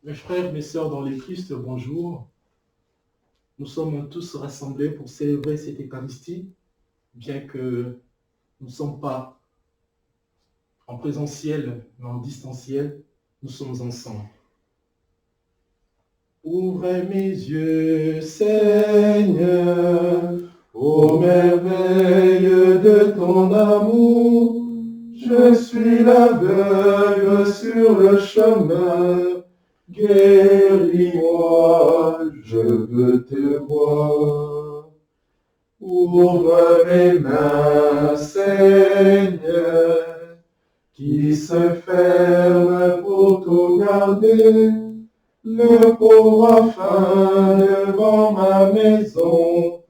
Mes frères, mes sœurs dans les Christ, bonjour. Nous sommes tous rassemblés pour célébrer cette Eucharistie, bien que nous ne sommes pas en présentiel, mais en distanciel, nous sommes ensemble. Ouvre mes yeux, Seigneur, aux merveilles de ton amour. Je suis l'aveugle sur le chemin. Guéris-moi, je veux te voir. Ouvre mes mains, Seigneur, qui se ferment pour tout garder. Le pauvre a faim devant ma maison.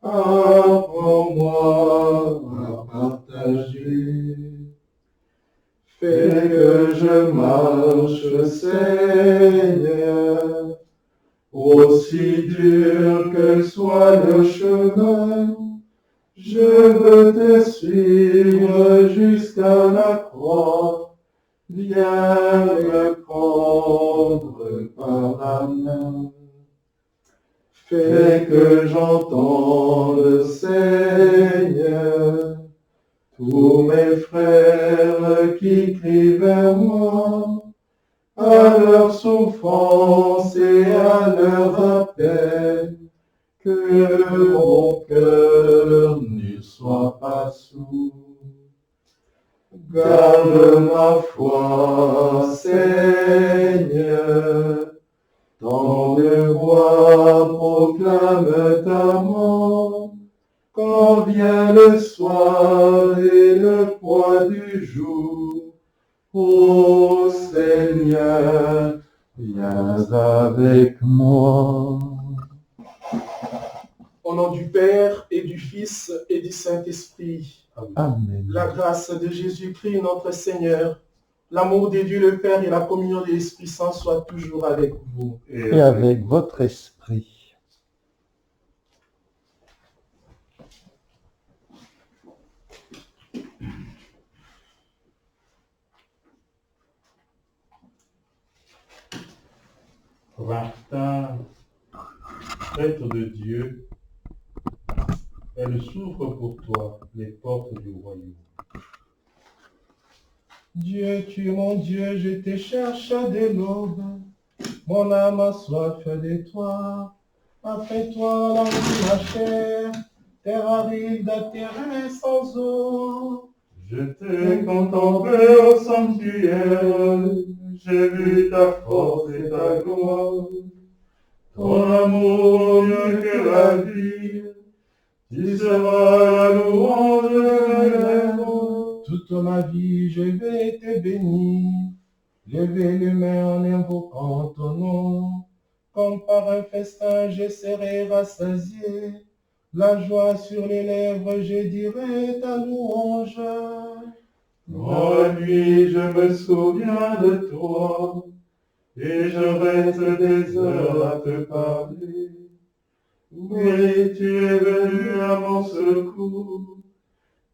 Apprends-moi à partager. Fais que je marche, Seigneur, aussi dur que soit le chemin. Je veux te suivre jusqu'à la croix. Viens me prendre par la main. Fais que j'entende, Seigneur, tous mes frères qui crient vers moi, à leur souffrance et à leur appel, que mon cœur ne soit pas sourd. Garde ma foi, Seigneur, tant de voix proclament ta mort. Quand vient le soir et le poids du jour, ô Seigneur, viens avec moi. Au nom du Père et du Fils et du Saint-Esprit. Amen. La grâce de Jésus-Christ, notre Seigneur, l'amour de Dieu le Père et la communion de l'Esprit Saint soient toujours avec vous. Et avec votre esprit. Martin, prêtre de Dieu, elle s'ouvre pour toi les portes du royaume. Dieu, tu es mon Dieu, je te cherche dès l'aube. Mon âme a soif de toi. Après toi, la ma chair, terre aride, terre sans eau. Je t'ai contemplé au sanctuaire, j'ai vu ta force et ta gloire. Ton amour mieux que la vie, tu seras la louange de mes lèvres. Toute ma vie, je vais te bénir. Lever les mains en invoquant ton nom. Comme par un festin, je serai rassasié. La joie sur les lèvres, je dirai ta louange. Dans la nuit, je me souviens de toi, et je reste des heures à te parler. Oui, tu es venu à mon secours.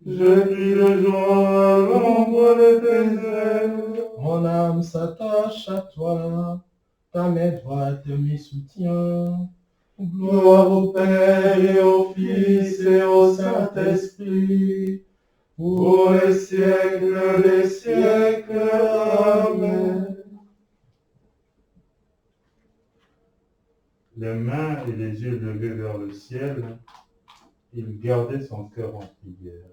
Je crie de joie à l'ombre de tes ailes. Mon âme s'attache à toi, ta main droite me soutient. Gloire au Père et au Fils et au Saint-Esprit, pour les siècles des siècles. Amen. Les mains et les yeux levés vers le ciel, il gardait son cœur en prière.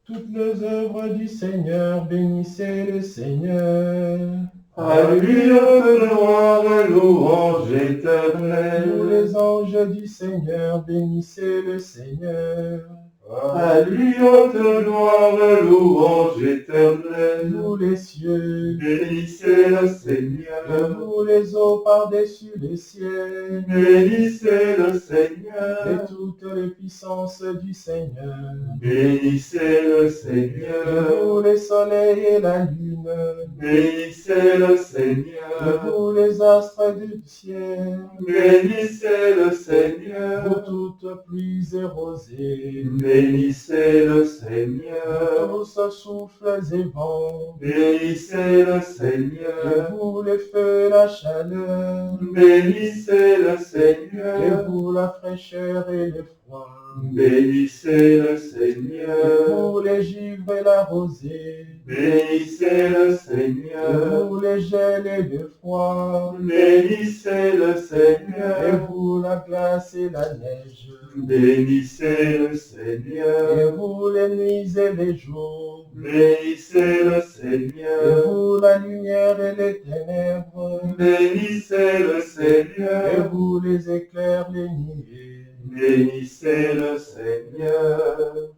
Toutes les œuvres du Seigneur, bénissez le Seigneur. À lui haute gloire et louange éternelle. Tous les anges du Seigneur, bénissez le Seigneur. À lui haute gloire et louange éternelle. Tous les cieux, Bénissez le Seigneur. tous les eaux par-dessus les cieux, Bénissez le Seigneur. et toutes les puissances du Seigneur. Bénissez le Seigneur. Tous les soleils et la lune, Bénissez le Seigneur. tous les astres du ciel, Bénissez le Seigneur. de toutes pluies et rosées, Bénissez le Seigneur. Tous souffles et vents, Bénissez le et Seigneur. vous les feux, la chaleur, Bénissez le et Seigneur. vous la fraîcheur et le froid, Bénissez le et Seigneur. vous les givres et la rosée, Bénissez le et Seigneur. vous les gels et le froid, Bénissez le et Seigneur. vous la glace et la neige, Bénissez le et Seigneur. vous les nuits et les jours, Bénissez le et Seigneur. vous la lumière et les ténèbres, Bénissez le et Seigneur. vous les éclairs, les nuées. Bénissez le Seigneur.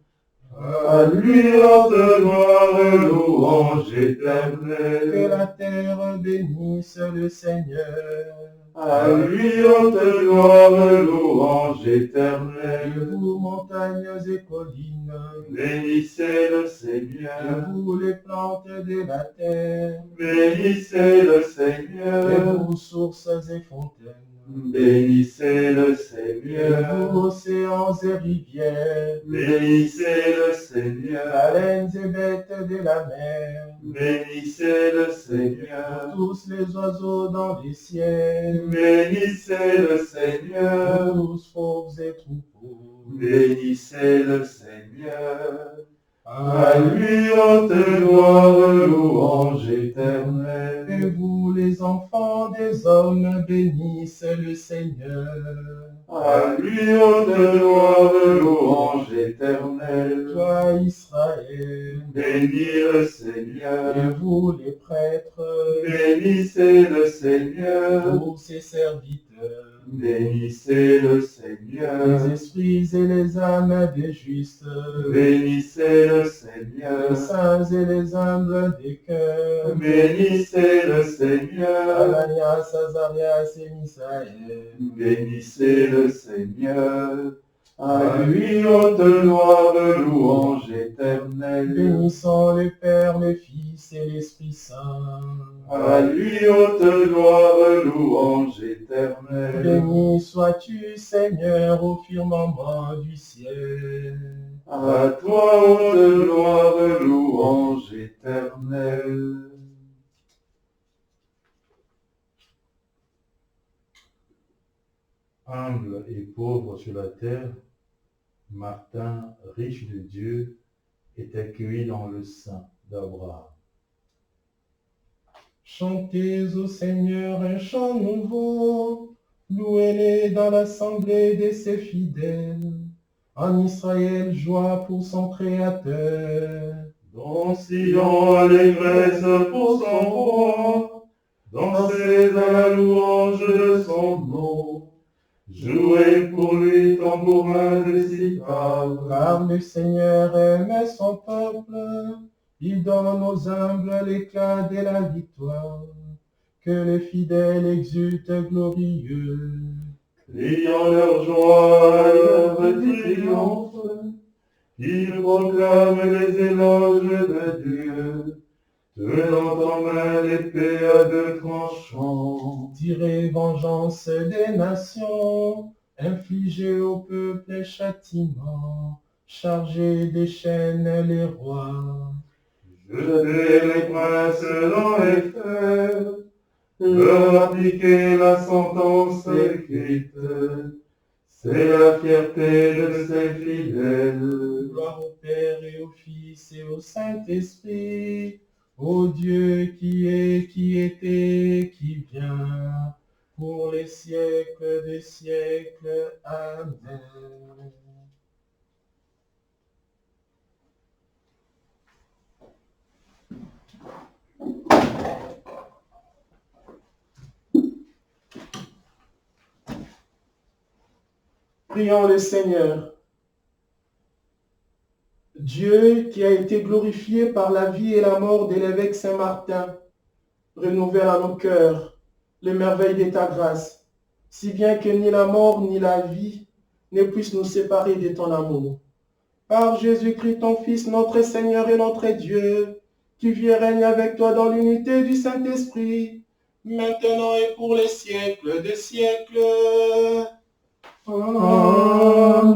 À lui haute gloire, louange Que éternelle. la terre bénisse le Seigneur. À lui haute gloire, louange Et éternelle. vous, montagnes et collines, Bénissez le et Seigneur. vous, les plantes de la terre, Bénissez le et Seigneur. vous, sources et fontaines, Bénissez le et Seigneur. vous, océans et rivières, Bénissez le Seigneur. baleines et bêtes de la mer, Bénissez le Seigneur. tous les oiseaux dans les ciels, Bénissez le Seigneur. tous fauves et troupeaux. Bénissez le Seigneur. À À lui haute gloire, louange éternelle. Et vous, les enfants des hommes, bénissez le Seigneur. À lui haute gloire, louange éternelle. Toi, Israël, Bénis le et Seigneur. vous, les prêtres, Bénissez le Seigneur. vous, ses serviteurs, Bénissez le Seigneur. les esprits et les âmes des justes, Bénissez le les Seigneur. saints et les humbles des cœurs, Bénissez le Seigneur. Ananias, Azarias et Misaël. Bénissez le Seigneur. À lui haute gloire, louange éternelle. Bénissons le Père, le Fils et l'Esprit Saint. À lui haute gloire, louange éternelle. Béni sois-tu, Seigneur, au firmament du ciel. À toi haute gloire, louange éternelle. Humble et pauvre sur la terre, Martin, riche de Dieu, est accueilli dans le sein d'Abraham. Chantez au Seigneur un chant nouveau, louez-le dans l'assemblée de ses fidèles. En Israël, joie pour son Créateur. Dans Sion, allégresse pour son roi, dansez à la louange de son nom. Jouez pour lui tambourin de cythare. Car le Seigneur aime son peuple, il donne aux humbles l'éclat de la victoire. Que les fidèles exultent glorieux. Criant leur joie à l'heure de triomphe, ils proclament les éloges de Dieu, tenant en main l'épée à deux tranchants. Tirez vengeance des nations, infligez au peuple châtiment, chargez des chaînes les rois. Jetez les princes dans les fers, leur appliquer la sentence écrite. C'est la fierté de ses fidèles. Gloire au Père et au Fils et au Saint-Esprit, ô Dieu qui est, qui était, qui vient, pour les siècles des siècles. Amen. Prions le Seigneur. Dieu qui a été glorifié par la vie et la mort de l'évêque Saint-Martin, renouvelle à nos cœurs les merveilles de ta grâce, si bien que ni la mort ni la vie ne puissent nous séparer de ton amour. Par Jésus-Christ, ton Fils, notre Seigneur et notre Dieu, qui vit et règne avec toi dans l'unité du Saint-Esprit, maintenant et pour les siècles des siècles. Amen.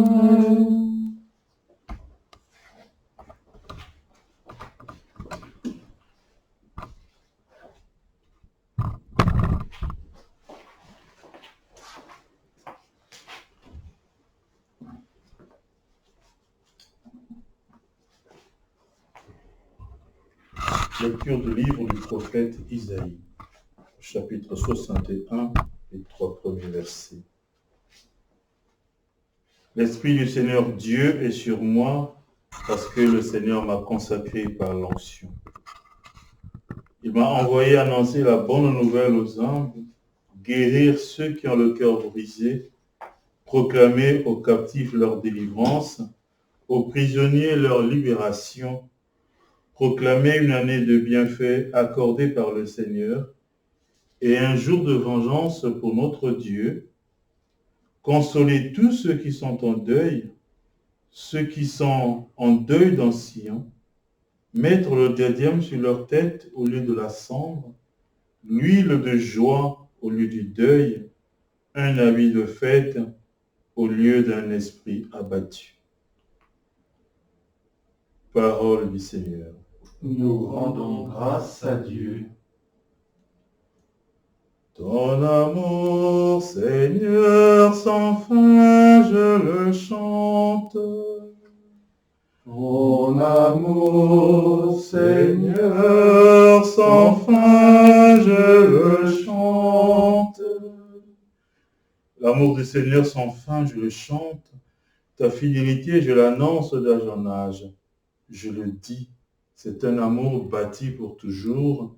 Lecture du livre du prophète Isaïe, chapitre 61, les 3 premiers versets. L'Esprit du Seigneur Dieu est sur moi, parce que le Seigneur m'a consacré par l'onction. Il m'a envoyé annoncer la bonne nouvelle aux humbles, guérir ceux qui ont le cœur brisé, proclamer aux captifs leur délivrance, aux prisonniers leur libération, proclamer une année de bienfaits accordée par le Seigneur et un jour de vengeance pour notre Dieu, consoler tous ceux qui sont en deuil, ceux qui sont en deuil dans Sion, mettre le diadème sur leur tête au lieu de la cendre, l'huile de joie au lieu du deuil, un habit de fête au lieu d'un esprit abattu. Parole du Seigneur. Nous rendons grâce à Dieu. Ton amour, Seigneur, sans fin, je le chante. Ton amour, Seigneur, sans fin, je le chante. L'amour du Seigneur sans fin, je le chante. Ta fidélité, je l'annonce d'âge en âge. Je le dis, c'est un amour bâti pour toujours.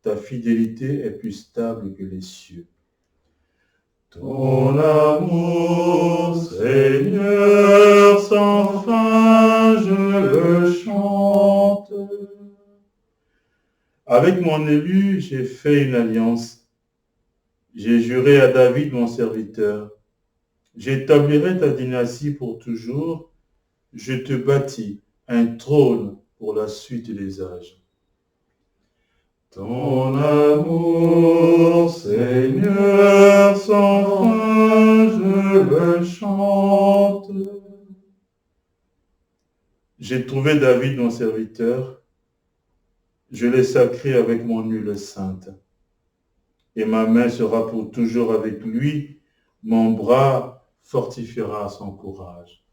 Ta fidélité est plus stable que les cieux. Ton amour, Seigneur, sans fin, je le chante. Avec mon élu, j'ai fait une alliance. J'ai juré à David, mon serviteur. J'établirai ta dynastie pour toujours. Je te bâtis un trône pour la suite des âges. Ton amour, Seigneur, sans fin, je le chante. J'ai trouvé David, mon serviteur. Je l'ai sacré avec mon huile sainte. Et ma main sera pour toujours avec lui. Mon bras fortifiera son courage.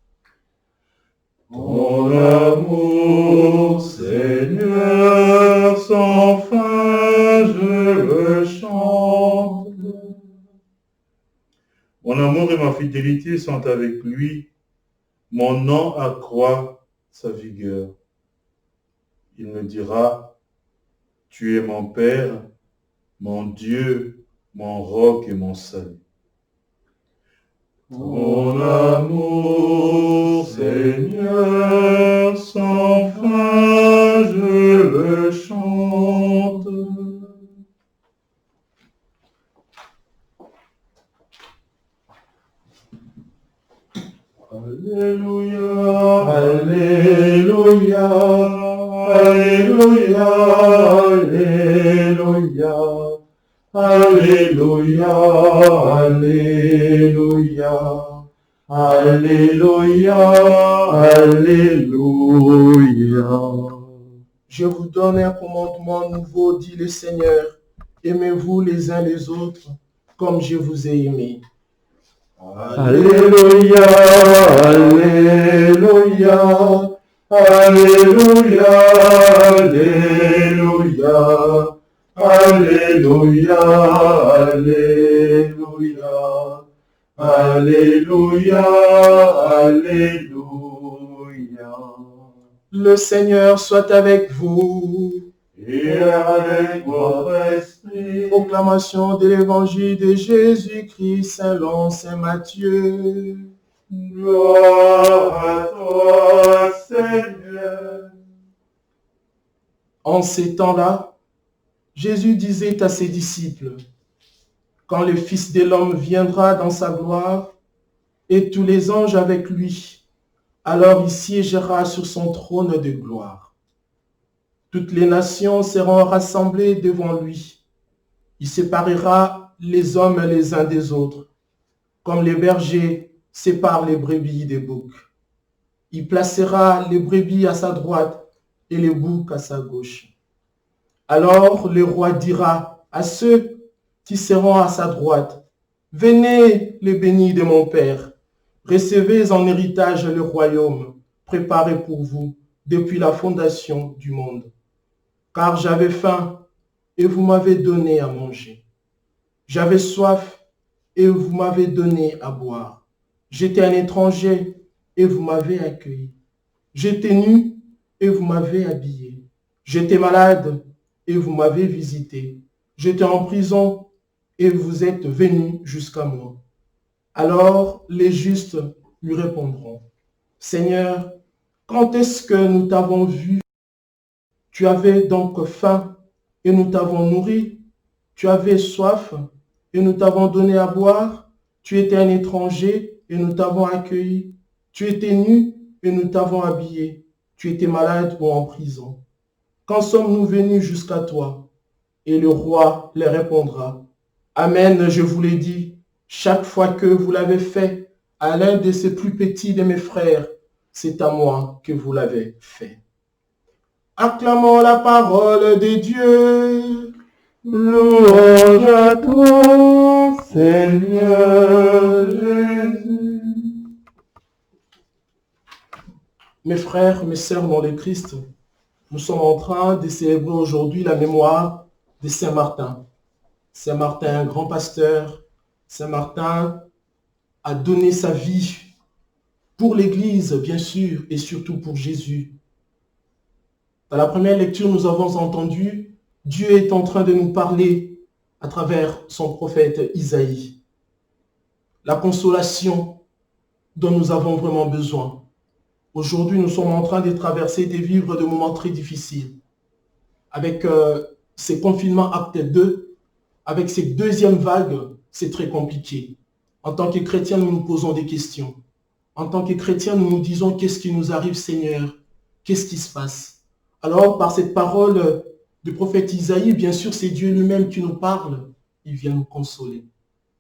Ton amour, Seigneur, sans fin, je le chante. Mon amour et ma fidélité sont avec lui. Mon nom accroît sa vigueur. Il me dira, tu es mon Père, mon Dieu, mon roc et mon salut. Ton amour, Seigneur, sans fin, je le chante. Alléluia, Alléluia, Alléluia, Alléluia. Alléluia, Alléluia, Alléluia, Alléluia. Je vous donne un commandement nouveau, dit le Seigneur. Aimez-vous les uns les autres, comme je vous ai aimé. Alléluia, Alléluia, Alléluia, Alléluia. Alléluia, Alléluia, Alléluia, Alléluia. Le Seigneur soit avec vous. Et avec votre esprit. Proclamation de l'évangile de Jésus-Christ selon saint Matthieu. Gloire à toi, Seigneur. En ces temps-là, Jésus disait à ses disciples, « Quand le Fils de l'homme viendra dans sa gloire, et tous les anges avec lui, alors il siégera sur son trône de gloire. Toutes les nations seront rassemblées devant lui. Il séparera les hommes les uns des autres, comme les bergers séparent les brebis des boucs. Il placera les brebis à sa droite et les boucs à sa gauche. Alors le roi dira à ceux qui seront à sa droite, « Venez, les bénis de mon Père, recevez en héritage le royaume préparé pour vous depuis la fondation du monde. car j'avais faim et vous m'avez donné à manger. J'avais soif et vous m'avez donné à boire. J'étais un étranger et vous m'avez accueilli. J'étais nu et vous m'avez habillé. J'étais malade et vous m'avez visité. J'étais en prison et vous êtes venus jusqu'à moi. Alors les justes lui répondront, Seigneur, quand est-ce que nous t'avons vu? Tu avais donc faim et nous t'avons nourri. Tu avais soif et nous t'avons donné à boire. Tu étais un étranger et nous t'avons accueilli. Tu étais nu et nous t'avons habillé. Tu étais malade ou en prison. Quand sommes-nous venus jusqu'à toi? Et le roi leur répondra, Amen, je vous l'ai dit, chaque fois que vous l'avez fait à l'un de ces plus petits de mes frères, c'est à moi que vous l'avez fait. Acclamons la parole de Dieu. Louange à toi, Seigneur Jésus. Mes frères, mes sœurs dans le Christ, nous sommes en train de célébrer aujourd'hui la mémoire de Saint Martin. Saint Martin, un grand pasteur. Saint Martin a donné sa vie pour l'Église, bien sûr, et surtout pour Jésus. Dans la première lecture, nous avons entendu, Dieu est en train de nous parler à travers son prophète Isaïe. La consolation dont nous avons vraiment besoin. Aujourd'hui, nous sommes en train de traverser et de vivre des moments très difficiles. Avec ces confinements acte 2, avec ces deuxièmes vagues, c'est très compliqué. En tant que chrétiens, nous nous posons des questions. En tant que chrétiens, nous nous disons, qu'est-ce qui nous arrive, Seigneur? Qu'est-ce qui se passe? Alors, par cette parole du prophète Isaïe, bien sûr, c'est Dieu lui-même qui nous parle. Il vient nous consoler.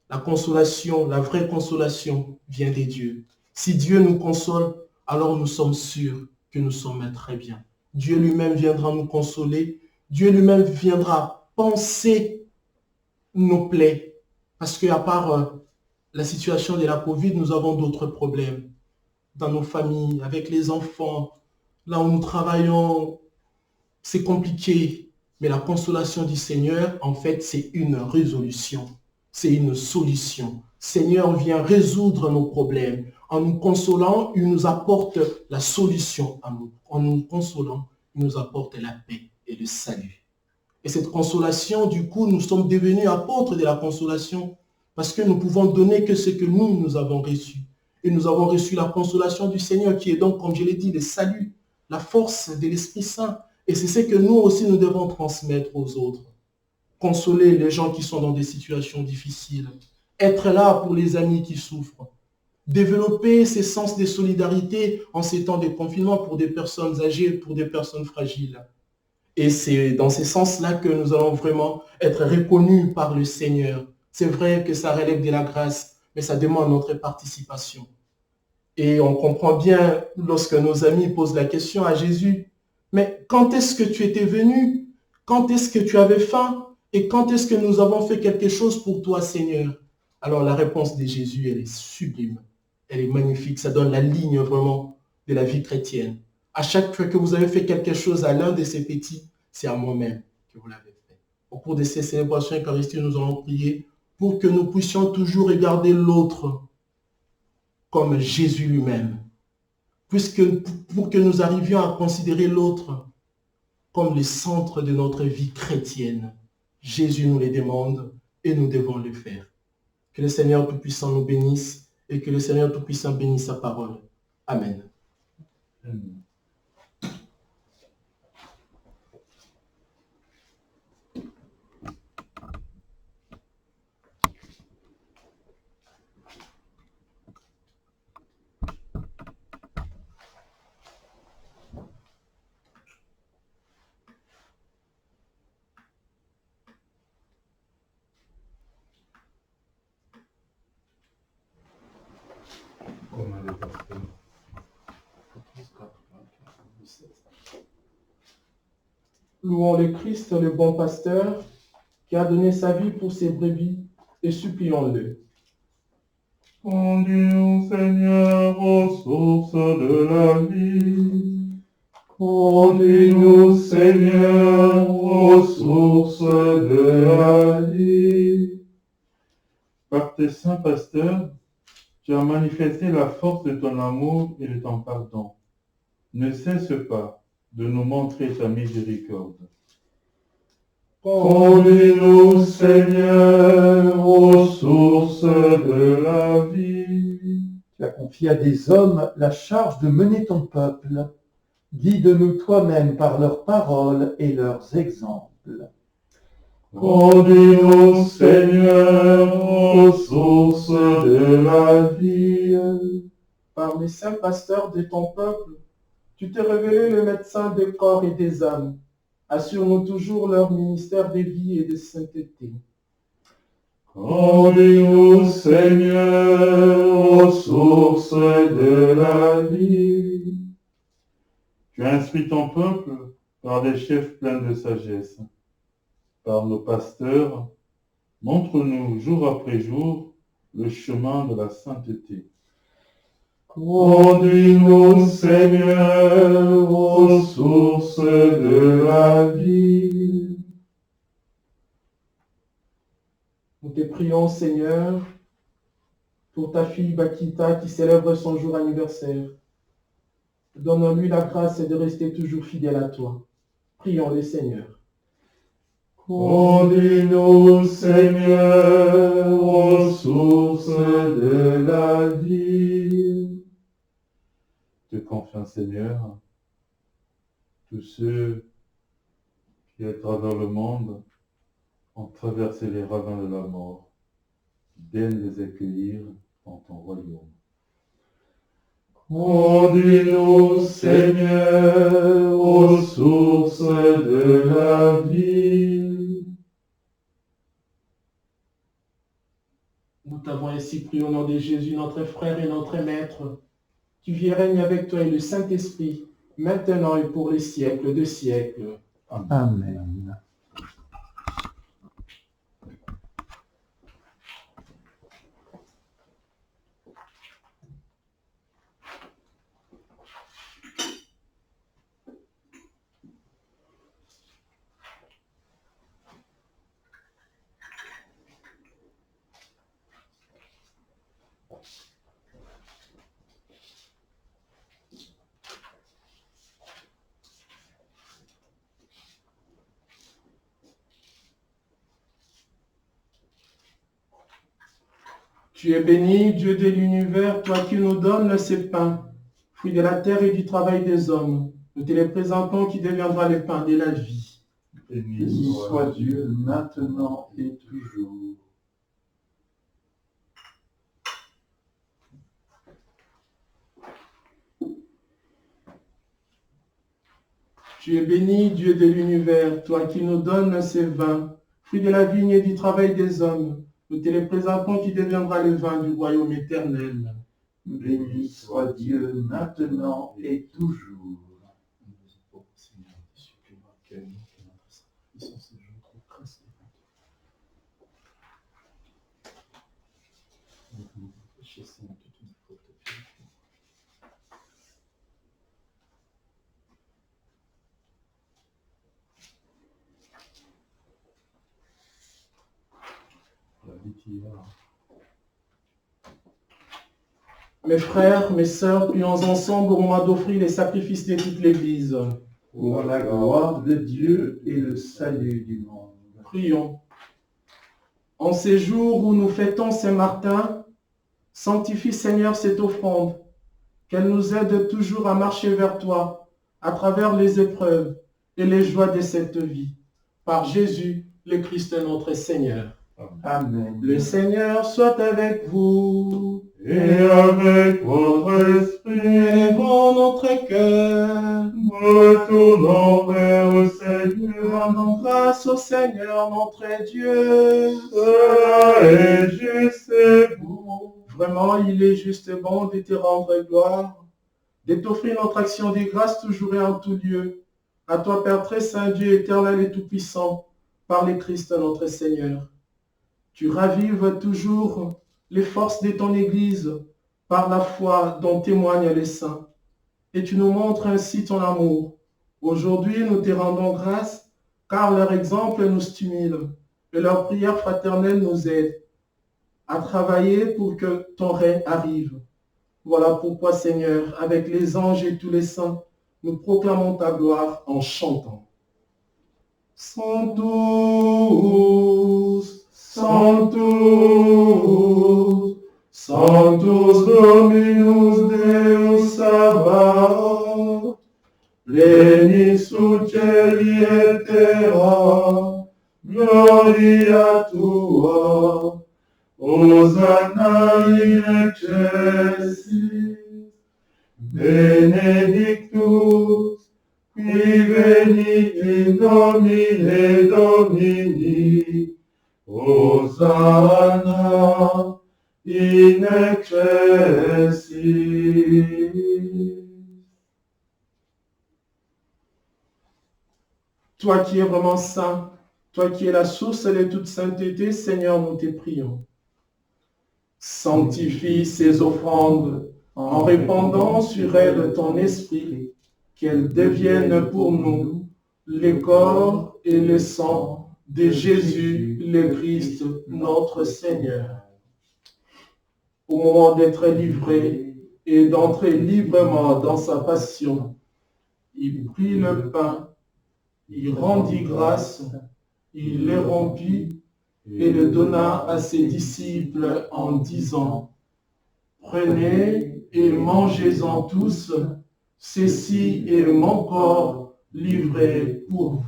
La consolation, la vraie consolation vient des dieux. Si Dieu nous console, alors nous sommes sûrs que nous sommes très bien. Dieu lui-même viendra nous consoler. Dieu lui-même viendra penser nos plaies. Parce qu'à part la situation de la Covid, nous avons d'autres problèmes. Dans nos familles, avec les enfants, là où nous travaillons, c'est compliqué. Mais la consolation du Seigneur, en fait, c'est une résolution. C'est une solution. Seigneur vient résoudre nos problèmes. En nous consolant, il nous apporte la solution à nous. En nous consolant, il nous apporte la paix et le salut. Et cette consolation, du coup, nous sommes devenus apôtres de la consolation parce que nous pouvons donner que ce que nous avons reçu. Et nous avons reçu la consolation du Seigneur qui est donc, comme je l'ai dit, le salut, la force de l'Esprit Saint. Et c'est ce que nous aussi, nous devons transmettre aux autres. Consoler les gens qui sont dans des situations difficiles. Être là pour les amis qui souffrent. Développer ces sens de solidarité en ces temps de confinement pour des personnes âgées, pour des personnes fragiles. Et c'est dans ce sens-là que nous allons vraiment être reconnus par le Seigneur. C'est vrai que ça relève de la grâce, mais ça demande notre participation. Et on comprend bien lorsque nos amis posent la question à Jésus, mais quand est-ce que tu étais venu? Quand est-ce que tu avais faim? Et quand est-ce que nous avons fait quelque chose pour toi, Seigneur? Alors la réponse de Jésus, elle est sublime. Elle est magnifique. Ça donne la ligne vraiment de la vie chrétienne. À chaque fois que vous avez fait quelque chose à l'un de ces petits, c'est à moi-même que vous l'avez fait. Au cours de ces célébrations eucharistiques, nous allons prier pour que nous puissions toujours regarder l'autre comme Jésus lui-même. Pour que nous arrivions à considérer l'autre comme le centre de notre vie chrétienne. Jésus nous les demande et nous devons le faire. Que le Seigneur Tout-Puissant nous bénisse et que le Seigneur Tout-Puissant bénisse sa parole. Amen. Amen. Louons le Christ, le bon pasteur, qui a donné sa vie pour ses brebis, et supplions-le. Conduis-nous, Seigneur, aux sources de la vie. Conduis-nous, Seigneur, aux sources de la vie. Par tes saints pasteurs, tu as manifesté la force de ton amour et de ton pardon. Ne cesse pas de nous montrer ta miséricorde. Conduis-nous, Seigneur, aux sources de la vie. Tu as confié à des hommes la charge de mener ton peuple. Guide-nous toi-même par leurs paroles et leurs exemples. Conduis-nous, Seigneur, aux sources de la vie. Par les saints pasteurs de ton peuple, tu t'es révélé le médecin des corps et des âmes. Assure-nous toujours leur ministère de vie et de sainteté. Conduis-nous, Seigneur, aux sources de la vie. Tu as instruit ton peuple par des chefs pleins de sagesse. Par nos pasteurs, montre-nous jour après jour le chemin de la sainteté. Conduis-nous, Seigneur, aux sources de la vie. Nous te prions, Seigneur, pour ta fille Bakita qui célèbre son jour anniversaire. Donne-lui la grâce de rester toujours fidèle à toi. Prions-le, Seigneur. Conduis-nous, Seigneur, aux sources de la vie. Te confions, Seigneur, tous ceux qui, à travers le monde, ont traversé les ravins de la mort. Daine les accueillir dans ton royaume. Conduis-nous, Seigneur, aux sources de la vie. Nous t'avons ainsi prié au nom de Jésus, notre frère et notre maître, qui vit et règne avec toi et le Saint-Esprit, maintenant et pour les siècles de siècles. Amen. Tu es béni, Dieu de l'univers, toi qui nous donnes ces pains, fruits de la terre et du travail des hommes. Nous te les présentons qui deviendra le pain de la vie. Béni soit Dieu maintenant et toujours. Tu es béni, Dieu de l'univers, toi qui nous donnes ces vins, fruits de la vigne et du travail des hommes. Nous te les présentons qui deviendra le vin du royaume éternel. Béni soit Dieu maintenant et toujours. Mes frères, mes sœurs, prions ensemble au moment d'offrir les sacrifices de toute l'Église. Pour la gloire de Dieu et le salut du monde. Prions. En ces jours où nous fêtons Saint-Martin, sanctifie Seigneur cette offrande, qu'elle nous aide toujours à marcher vers toi à travers les épreuves et les joies de cette vie. Par Jésus, le Christ notre Seigneur. Amen. Le Seigneur soit avec vous. Et avec votre esprit, Élevons notre cœur. nous retournons vers le Seigneur. Rendons grâce au Seigneur notre Dieu. Cela est juste et bon. Vraiment, il est juste et bon de te rendre gloire, de t'offrir notre action de grâce toujours et en tout lieu. À toi, Père très saint, Dieu éternel et tout-puissant, par le Christ notre Seigneur. Tu ravives toujours les forces de ton Église par la foi dont témoignent les saints. Et tu nous montres ainsi ton amour Aujourd'hui, nous te rendons grâce car leur exemple nous stimule et leur prière fraternelle nous aide à travailler pour que ton règne arrive. Voilà pourquoi, Seigneur, avec les anges et tous les saints, nous proclamons ta gloire en chantant. Sanctus, Sanctus, Sanctus Dominus Deus Sabaoth, Plenis uccelli et terra, gloria tua, Hosanna in excelsis, benedictus, qui venit in nomine Domini, Hosanna in excelsis. Toi qui es vraiment saint, toi qui es la source de toute sainteté, Seigneur, nous te prions. Sanctifie ces offrandes en répandant sur elles ton esprit, qu'elles deviennent pour nous le corps et le sang de Jésus, le Christ, notre Seigneur. Au moment d'être livré et d'entrer librement dans sa passion, il prit le pain, il rendit grâce, il le rompit et le donna à ses disciples en disant, « Prenez et mangez-en tous, ceci est mon corps livré pour vous. »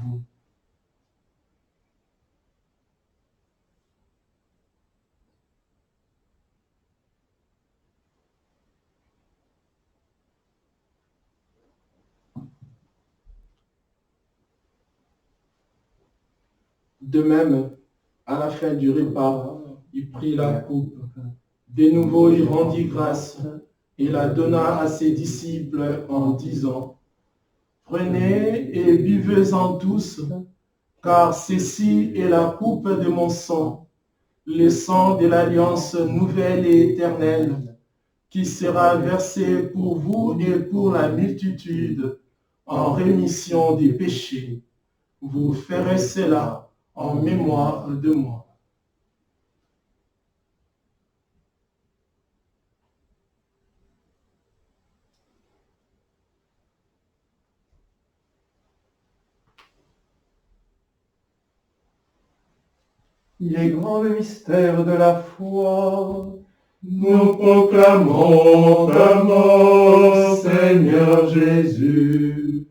De même, à la fin du repas, il prit la coupe. De nouveau, il rendit grâce et la donna à ses disciples en disant, « Prenez et buvez-en tous, car ceci est la coupe de mon sang, le sang de l'alliance nouvelle et éternelle, qui sera versé pour vous et pour la multitude en rémission des péchés. Vous ferez cela en mémoire de moi. » Il est grand le mystère de la foi. Nous proclamons ta mort, Seigneur Jésus.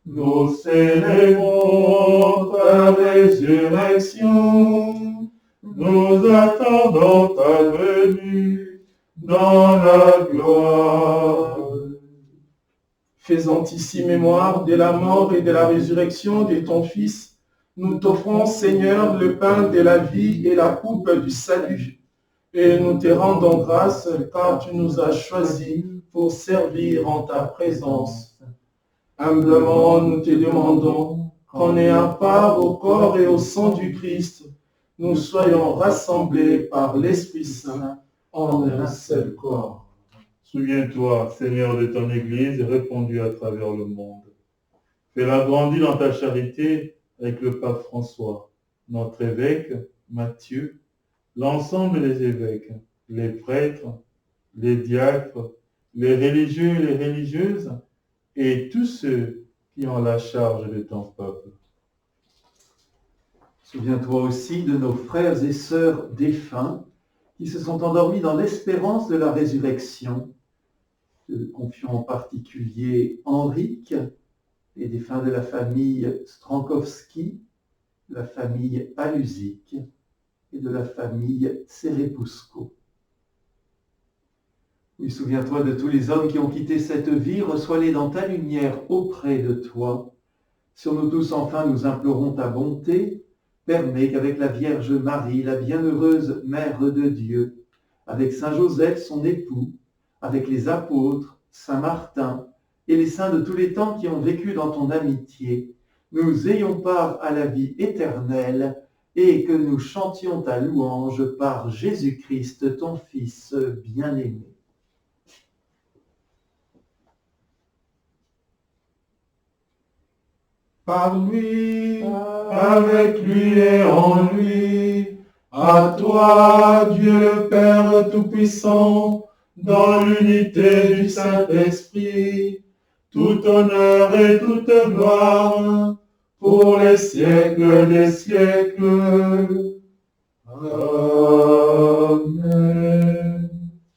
Nous célébrons ta résurrection. Nous attendons ta venue dans la gloire. Faisant ici mémoire de la mort et de la résurrection de ton Fils, nous t'offrons, Seigneur, le pain de la vie et la coupe du salut. Et nous te rendons grâce car tu nous as choisis pour servir en ta présence. Humblement, nous te demandons qu'en ayant part au corps et au sang du Christ, nous soyons rassemblés par l'Esprit Saint en un seul corps. Souviens-toi, Seigneur, de ton Église répandue à travers le monde. Fais-la grandir dans ta charité avec le pape François, notre évêque Matthieu, l'ensemble des évêques, les prêtres, les diacres, les religieux et les religieuses, et tous ceux qui ont la charge de ton peuple. Souviens-toi aussi de nos frères et sœurs défunts qui se sont endormis dans l'espérance de la résurrection. Nous confions en particulier Henrique, les défunts de la famille Strankowski, de la famille Palusic et de la famille Serepusco. Oui, souviens-toi de tous les hommes qui ont quitté cette vie, reçois-les dans ta lumière auprès de toi. Sur nous tous, enfin, nous implorons ta bonté. Permets qu'avec la Vierge Marie, la bienheureuse Mère de Dieu, avec Saint Joseph, son époux, avec les apôtres, Saint Martin et les saints de tous les temps qui ont vécu dans ton amitié, nous ayons part à la vie éternelle et que nous chantions ta louange par Jésus-Christ, ton Fils bien-aimé. par lui, avec lui et en lui, à toi, Dieu le Père Tout-Puissant, dans l'unité du Saint-Esprit, tout honneur et toute gloire, pour les siècles des siècles. Amen.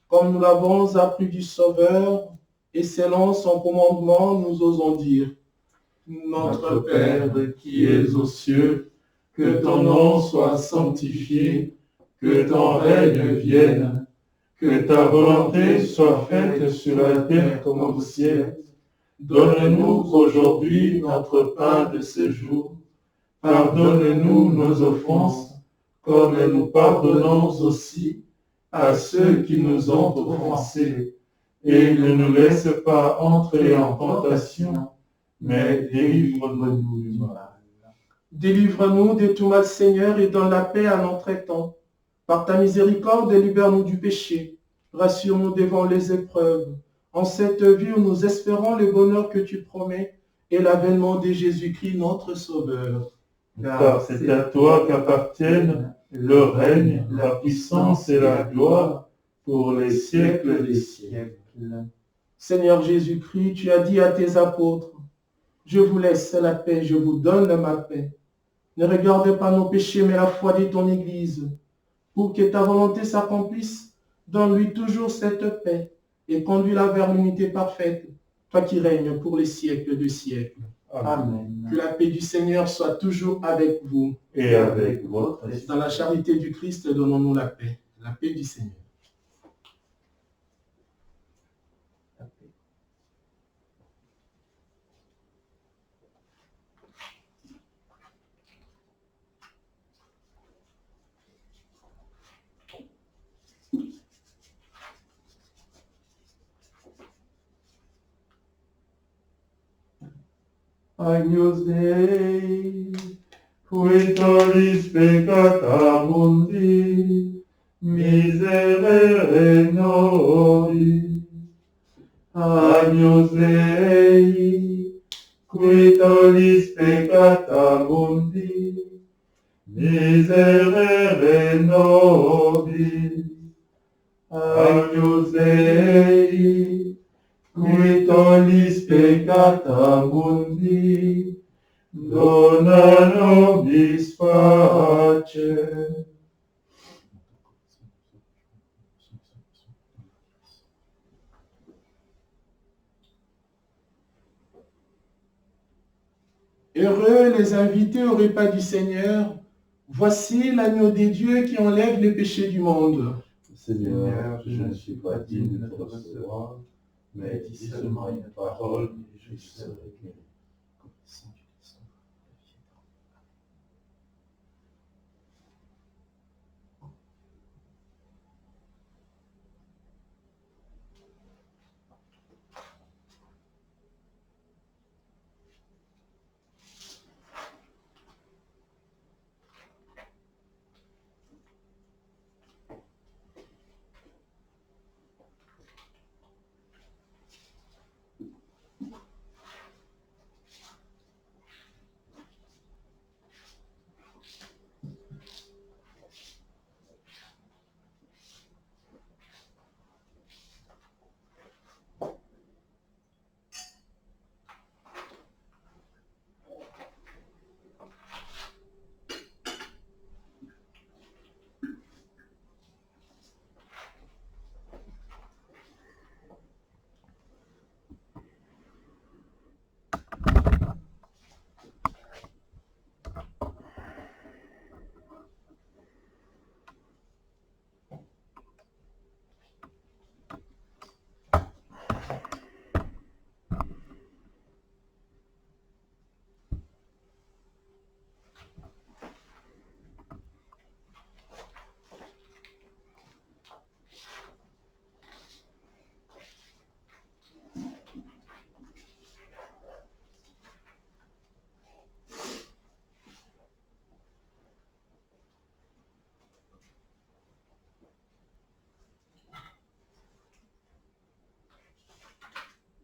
Comme nous l'avons appris du Sauveur, et selon son commandement, nous osons dire, Notre Père qui es aux cieux, que ton nom soit sanctifié, que ton règne vienne, que ta volonté soit faite sur la terre comme au ciel. Donne-nous aujourd'hui notre pain de ce jour. Pardonne-nous nos offenses, comme nous pardonnons aussi à ceux qui nous ont offensés. Et ne nous laisse pas entrer en tentation, mais délivre-nous du mal. Délivre-nous de tout mal, Seigneur, et donne la paix à notre temps. Par ta miséricorde, libère-nous du péché. Rassure-nous devant les épreuves. En cette vie où nous espérons le bonheur que tu promets et l'avènement de Jésus-Christ, notre Sauveur. Car c'est à toi qu'appartiennent le règne, la puissance et la gloire pour les siècles des siècles. Seigneur Jésus-Christ, tu as dit à tes apôtres, je vous laisse la paix, je vous donne ma paix. Ne regarde pas nos péchés, mais la foi de ton Église. Pour que ta volonté s'accomplisse, donne-lui toujours cette paix et conduis-la vers l'unité parfaite, toi qui règnes pour les siècles de siècles. Amen. Que la paix du Seigneur soit toujours avec vous. Et avec votre Dans esprit. la charité du Christ, donnons-nous la paix du Seigneur. Agnus Dei, qui tollis peccata mundi, miserere nobis. Agnus Dei, qui tollis peccata mundi, miserere nobis. Agnus Dei, qui tollis peccata mundi, dona nobis pace. Heureux les invités au repas du Seigneur. Voici l'agneau des dieux qui enlève les péchés du monde. Seigneur, je ne suis pas digne de te recevoir, mais dis seulement une parole et je serai guéri.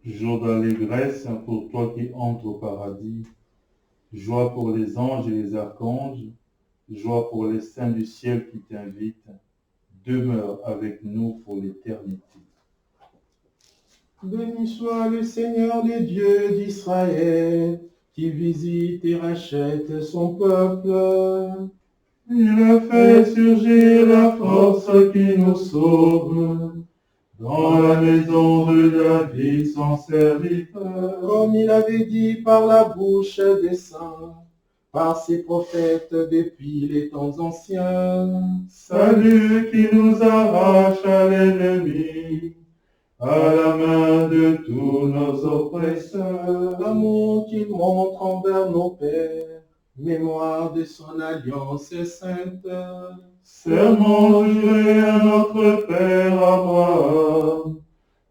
Jour d'allégresse pour toi qui entres au paradis. joie pour les anges et les archanges, joie pour les saints du ciel qui t'invitent, demeure avec nous pour l'éternité. Béni soit le Seigneur, le Dieu d'Israël, qui visite et rachète son peuple. Il a fait surgir la force qui nous sauve dans la maison de David, son serviteur. Comme il avait dit par la bouche des saints, par ses prophètes depuis les temps anciens. Salut qui nous arrache à l'ennemi, à la main de tous nos oppresseurs. L'amour qu'il montre envers nos pères, mémoire de son alliance sainte. Serment juré à notre Père Abraham,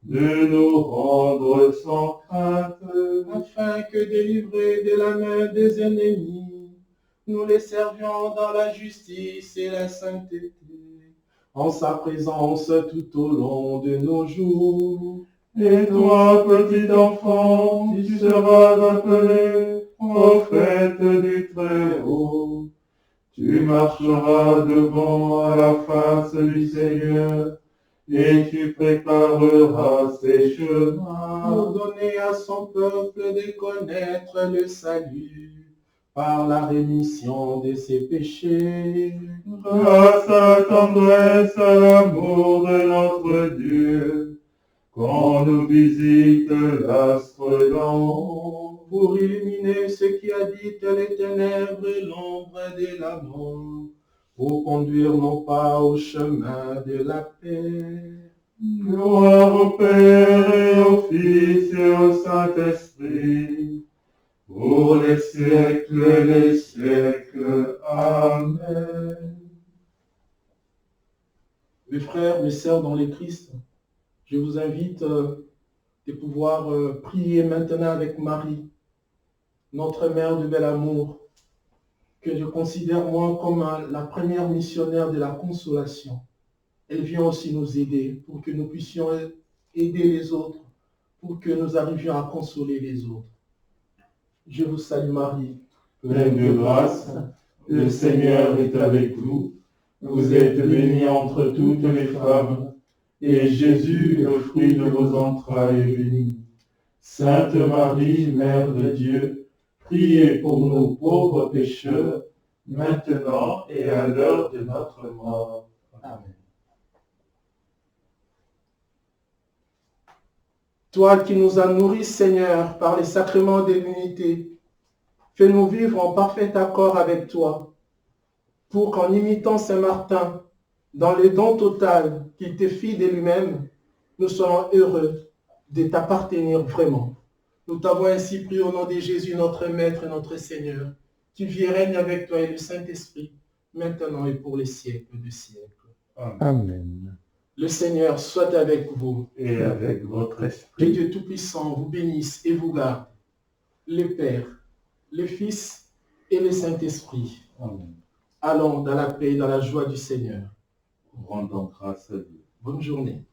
de nous rendre sans crainte, Afin que délivrés de la main des ennemis, nous les servions dans la justice et la sainteté, en sa présence tout au long de nos jours. Et toi, petit enfant, tu seras appelé prophète du Très-Haut. Tu marcheras devant à la face du Seigneur, et tu prépareras ses chemins. Pour donner à son peuple de connaître le salut par la rémission de ses péchés. Grâce à la tendresse, à l'amour de notre Dieu, quand nous visite l'astre d'en Pour illuminer ceux qui habitent les ténèbres et l'ombre de la mort, pour conduire nos pas au chemin de la paix. Gloire au Père et au Fils et au Saint-Esprit, pour les siècles des siècles. Amen. Mes frères, mes sœurs dans le Christ, je vous invite de pouvoir prier maintenant avec Marie, notre mère de bel amour, que je considère moi comme la première missionnaire de la consolation. Elle vient aussi nous aider pour que nous puissions aider les autres, pour que nous arrivions à consoler les autres. Je vous salue Marie, Pleine de grâce, le Seigneur est avec vous. Vous êtes bénie entre toutes les femmes, et Jésus, le fruit de vos entrailles, est béni. Sainte Marie, Mère de Dieu, priez pour nous pauvres pécheurs, maintenant et à l'heure de notre mort. Amen. Toi qui nous as nourris, Seigneur, par les sacrements de l'unité, fais-nous vivre en parfait accord avec toi, pour qu'en imitant Saint Martin, dans le don total qu'il te fit de lui-même, nous soyons heureux de t'appartenir vraiment. Nous t'avons ainsi prié au nom de Jésus, notre Maître et notre Seigneur, qui vit et règne avec toi et le Saint-Esprit, maintenant et pour les siècles des siècles. Amen. Le Seigneur soit avec vous. Et avec votre Que esprit. Dieu Tout-Puissant vous bénisse et vous garde, le Père, le Fils et le Saint-Esprit. Amen. Allons dans la paix et dans la joie du Seigneur. Rendons grâce à Dieu. Bonne journée.